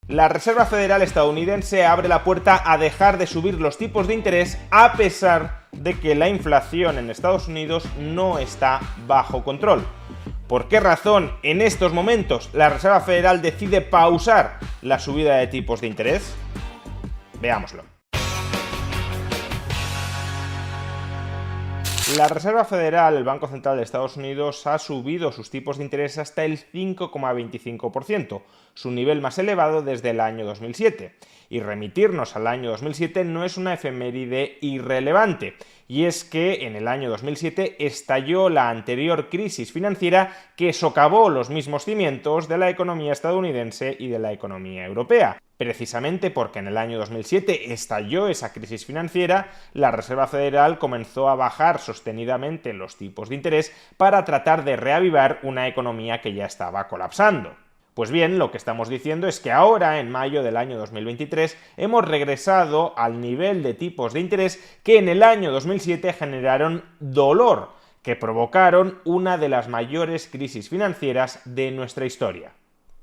La Reserva Federal estadounidense abre la puerta a dejar de subir los tipos de interés a pesar de que la inflación en Estados Unidos no está bajo control. ¿Por qué razón en estos momentos la Reserva Federal decide pausar la subida de tipos de interés? Veámoslo. La Reserva Federal, el Banco Central de Estados Unidos, ha subido sus tipos de interés hasta el 5,25%, su nivel más elevado desde el año 2007. Y remitirnos al año 2007 no es una efeméride irrelevante, y es que en el año 2007 estalló la anterior crisis financiera que socavó los mismos cimientos de la economía estadounidense y de la economía europea. Precisamente porque en el año 2007 estalló esa crisis financiera, la Reserva Federal comenzó a bajar sostenidamente los tipos de interés para tratar de reavivar una economía que ya estaba colapsando. Pues bien, lo que estamos diciendo es que ahora, en mayo del año 2023, hemos regresado al nivel de tipos de interés que en el año 2007 generaron dolor, que provocaron una de las mayores crisis financieras de nuestra historia.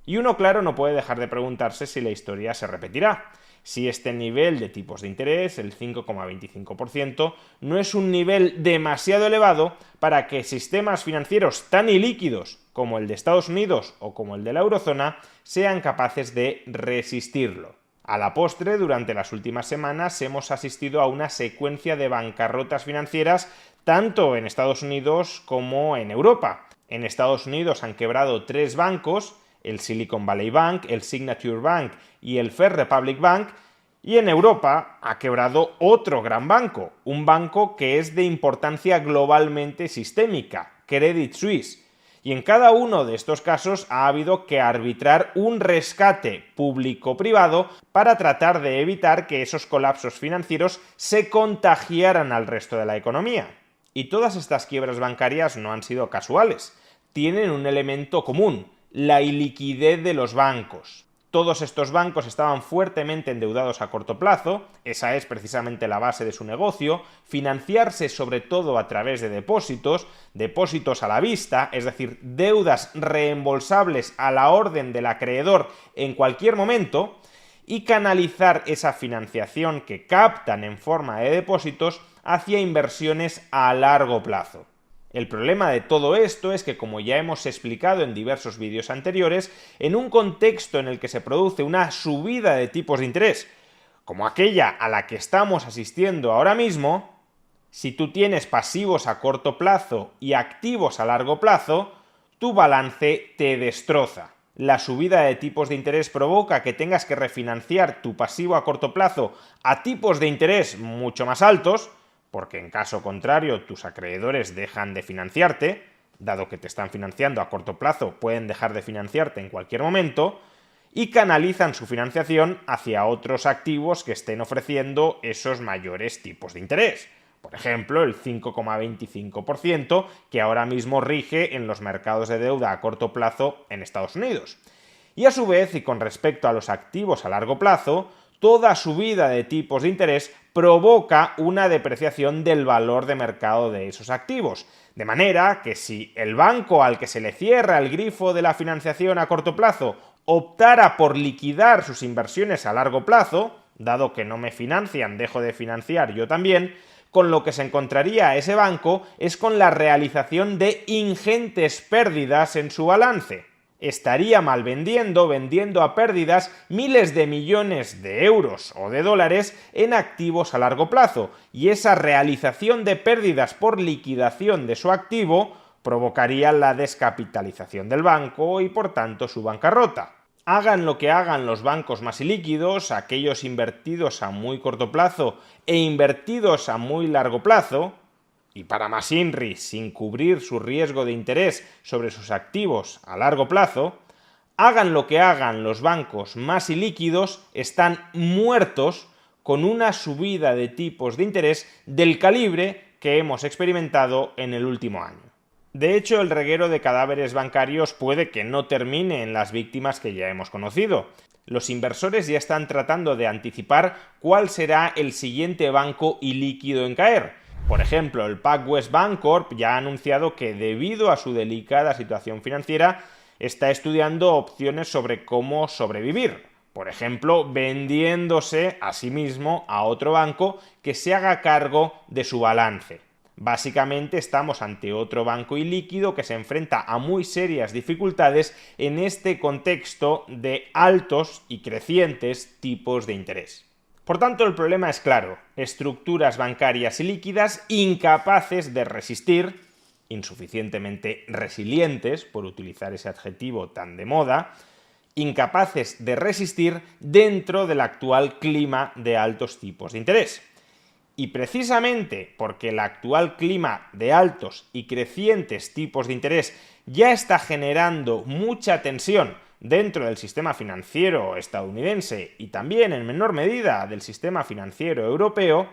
Y uno, claro, no puede dejar de preguntarse si la historia se repetirá. Si este nivel de tipos de interés, el 5,25%, no es un nivel demasiado elevado para que sistemas financieros tan ilíquidos como el de Estados Unidos o como el de la eurozona sean capaces de resistirlo. A la postre, durante las últimas semanas hemos asistido a una secuencia de bancarrotas financieras tanto en Estados Unidos como en Europa. En Estados Unidos han quebrado 3 bancos, el Silicon Valley Bank, el Signature Bank y el First Republic Bank, y en Europa ha quebrado otro gran banco, un banco que es de importancia globalmente sistémica, Credit Suisse. Y en cada uno de estos casos ha habido que arbitrar un rescate público-privado para tratar de evitar que esos colapsos financieros se contagiaran al resto de la economía. Y todas estas quiebras bancarias no han sido casuales, tienen un elemento común: la iliquidez de los bancos. Todos estos bancos estaban fuertemente endeudados a corto plazo, esa es precisamente la base de su negocio, financiarse sobre todo a través de depósitos a la vista, es decir, deudas reembolsables a la orden del acreedor en cualquier momento, y canalizar esa financiación que captan en forma de depósitos hacia inversiones a largo plazo. El problema de todo esto es que, como ya hemos explicado en diversos vídeos anteriores, en un contexto en el que se produce una subida de tipos de interés, como aquella a la que estamos asistiendo ahora mismo, si tú tienes pasivos a corto plazo y activos a largo plazo, tu balance te destroza. La subida de tipos de interés provoca que tengas que refinanciar tu pasivo a corto plazo a tipos de interés mucho más altos, porque en caso contrario tus acreedores dejan de financiarte, dado que te están financiando a corto plazo, pueden dejar de financiarte en cualquier momento, y canalizan su financiación hacia otros activos que estén ofreciendo esos mayores tipos de interés. Por ejemplo, el 5,25% que ahora mismo rige en los mercados de deuda a corto plazo en Estados Unidos. Y a su vez, y con respecto a los activos a largo plazo, toda subida de tipos de interés provoca una depreciación del valor de mercado de esos activos. De manera que si el banco al que se le cierra el grifo de la financiación a corto plazo optara por liquidar sus inversiones a largo plazo, dado que no me financian, dejo de financiar yo también, con lo que se encontraría ese banco es con la realización de ingentes pérdidas en su balance. Estaría vendiendo a pérdidas miles de millones de euros o de dólares en activos a largo plazo, y esa realización de pérdidas por liquidación de su activo provocaría la descapitalización del banco y por tanto su bancarrota. Hagan lo que hagan los bancos más ilíquidos, aquellos invertidos a muy corto plazo e invertidos a muy largo plazo, y para más INRI, sin cubrir su riesgo de interés sobre sus activos a largo plazo, hagan lo que hagan los bancos más ilíquidos, están muertos con una subida de tipos de interés del calibre que hemos experimentado en el último año. De hecho, el reguero de cadáveres bancarios puede que no termine en las víctimas que ya hemos conocido. Los inversores ya están tratando de anticipar cuál será el siguiente banco ilíquido en caer. Por ejemplo, el PacWest Bancorp ya ha anunciado que, debido a su delicada situación financiera, está estudiando opciones sobre cómo sobrevivir. Por ejemplo, vendiéndose a sí mismo a otro banco que se haga cargo de su balance. Básicamente estamos ante otro banco ilíquido que se enfrenta a muy serias dificultades en este contexto de altos y crecientes tipos de interés. Por tanto, el problema es claro: estructuras bancarias y líquidas incapaces de resistir, insuficientemente resilientes, por utilizar ese adjetivo tan de moda, incapaces de resistir dentro del actual clima de altos tipos de interés. Y precisamente porque el actual clima de altos y crecientes tipos de interés ya está generando mucha tensión dentro del sistema financiero estadounidense y también en menor medida del sistema financiero europeo,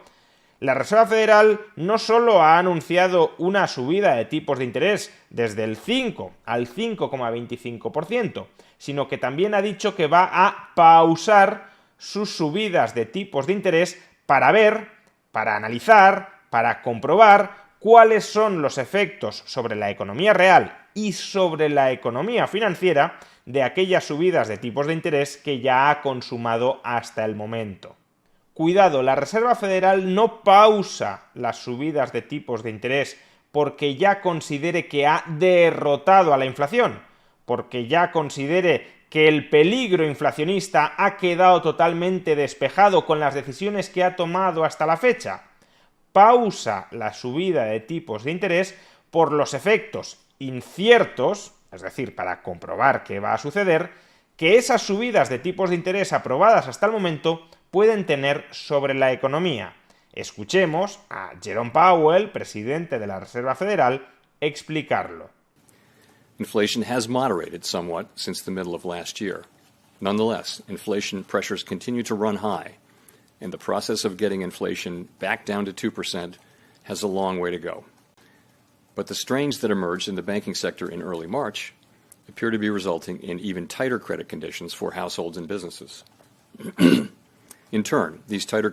la Reserva Federal no solo ha anunciado una subida de tipos de interés desde el 5 al 5,25%, sino que también ha dicho que va a pausar sus subidas de tipos de interés para ver, para analizar, para comprobar cuáles son los efectos sobre la economía real y sobre la economía financiera de aquellas subidas de tipos de interés que ya ha consumado hasta el momento. Cuidado, la Reserva Federal no pausa las subidas de tipos de interés porque ya considere que ha derrotado a la inflación, porque ya considere que el peligro inflacionista ha quedado totalmente despejado con las decisiones que ha tomado hasta la fecha. Pausa la subida de tipos de interés por los efectos inciertos, es decir, para comprobar qué va a suceder, que esas subidas de tipos de interés aprobadas hasta el momento pueden tener sobre la economía. Escuchemos a Jerome Powell, presidente de la Reserva Federal, explicarlo. Inflation has moderated somewhat since the middle of last year. Nonetheless, inflation pressures continue to run high, and the process of getting inflation back down to 2% has a long way to go. But the strains that emerged in the banking sector in early March appear to be resulting in even tighter credit conditions for households and businesses. In turn, these tighter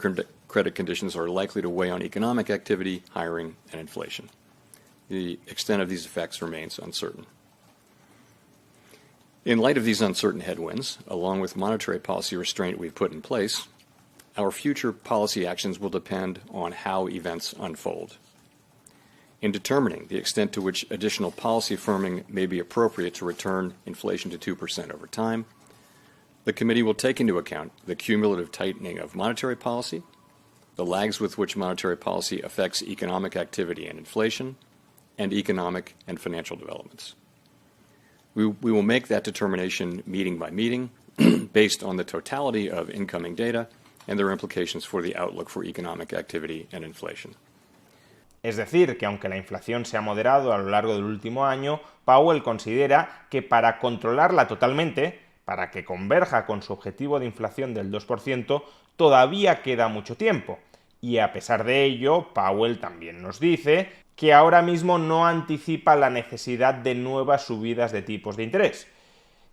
credit conditions are likely to weigh on economic activity, hiring, and inflation. The extent of these effects remains uncertain. In light of these uncertain headwinds, along with monetary policy restraint we've put in place, our future policy actions will depend on how events unfold. In determining the extent to which additional policy firming may be appropriate to return inflation to 2% over time, the Committee will take into account the cumulative tightening of monetary policy, the lags with which monetary policy affects economic activity and inflation, and economic and financial developments. We will make that determination meeting by meeting based on the totality of incoming data and their implications for the outlook for economic activity and inflation. Es decir, que aunque la inflación se ha moderado a lo largo del último año, Powell considera que para controlarla totalmente, para que converja con su objetivo de inflación del 2%, todavía queda mucho tiempo. Y a pesar de ello, Powell también nos dice que ahora mismo no anticipa la necesidad de nuevas subidas de tipos de interés.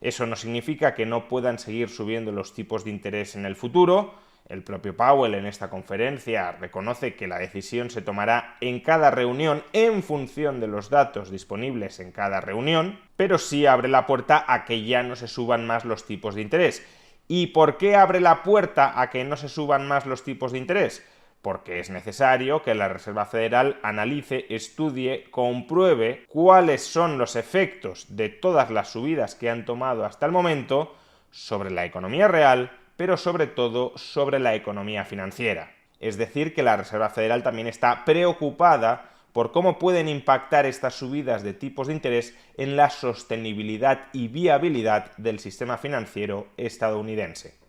Eso no significa que no puedan seguir subiendo los tipos de interés en el futuro. El propio Powell en esta conferencia reconoce que la decisión se tomará en cada reunión en función de los datos disponibles en cada reunión, pero sí abre la puerta a que ya no se suban más los tipos de interés. ¿Y por qué abre la puerta a que no se suban más los tipos de interés? Porque es necesario que la Reserva Federal analice, estudie, compruebe cuáles son los efectos de todas las subidas que han tomado hasta el momento sobre la economía real, pero sobre todo sobre la economía financiera. Es decir, que la Reserva Federal también está preocupada por cómo pueden impactar estas subidas de tipos de interés en la sostenibilidad y viabilidad del sistema financiero estadounidense.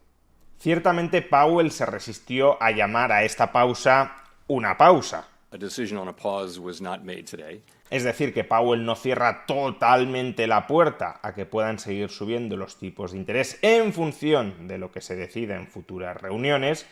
Ciertamente Powell se resistió a llamar a esta pausa una pausa. Es decir, que Powell no cierra totalmente la puerta a que puedan seguir subiendo los tipos de interés en función de lo que se decida en futuras reuniones,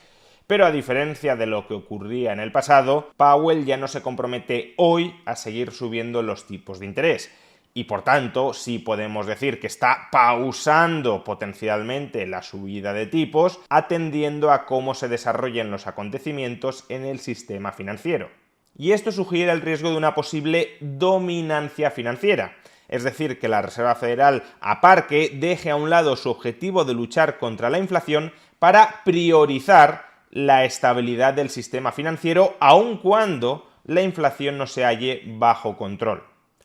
pero a diferencia de lo que ocurría en el pasado, Powell ya no se compromete hoy a seguir subiendo los tipos de interés. Y por tanto, sí podemos decir que está pausando potencialmente la subida de tipos, atendiendo a cómo se desarrollen los acontecimientos en el sistema financiero. Y esto sugiere el riesgo de una posible dominancia financiera. Es decir, que la Reserva Federal aparque, deje a un lado su objetivo de luchar contra la inflación para priorizar la estabilidad del sistema financiero, aun cuando la inflación no se halle bajo control.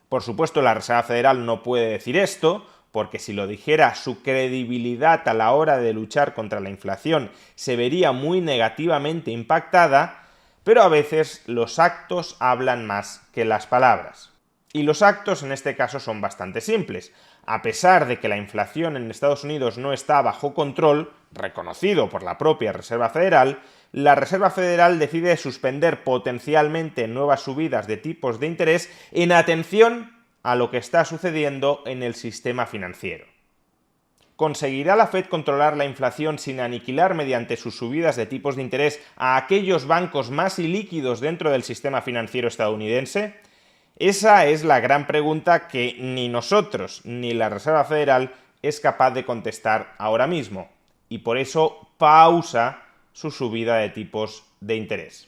Por supuesto, la Reserva Federal no puede decir esto, porque si lo dijera, su credibilidad a la hora de luchar contra la inflación se vería muy negativamente impactada, pero a veces los actos hablan más que las palabras. Y los actos en este caso son bastante simples. A pesar de que la inflación en Estados Unidos no está bajo control, reconocido por la propia Reserva Federal, la Reserva Federal decide suspender potencialmente nuevas subidas de tipos de interés en atención a lo que está sucediendo en el sistema financiero. ¿Conseguirá la Fed controlar la inflación sin aniquilar mediante sus subidas de tipos de interés a aquellos bancos más ilíquidos dentro del sistema financiero estadounidense? Esa es la gran pregunta que ni nosotros ni la Reserva Federal es capaz de contestar ahora mismo, y por eso pausa su subida de tipos de interés.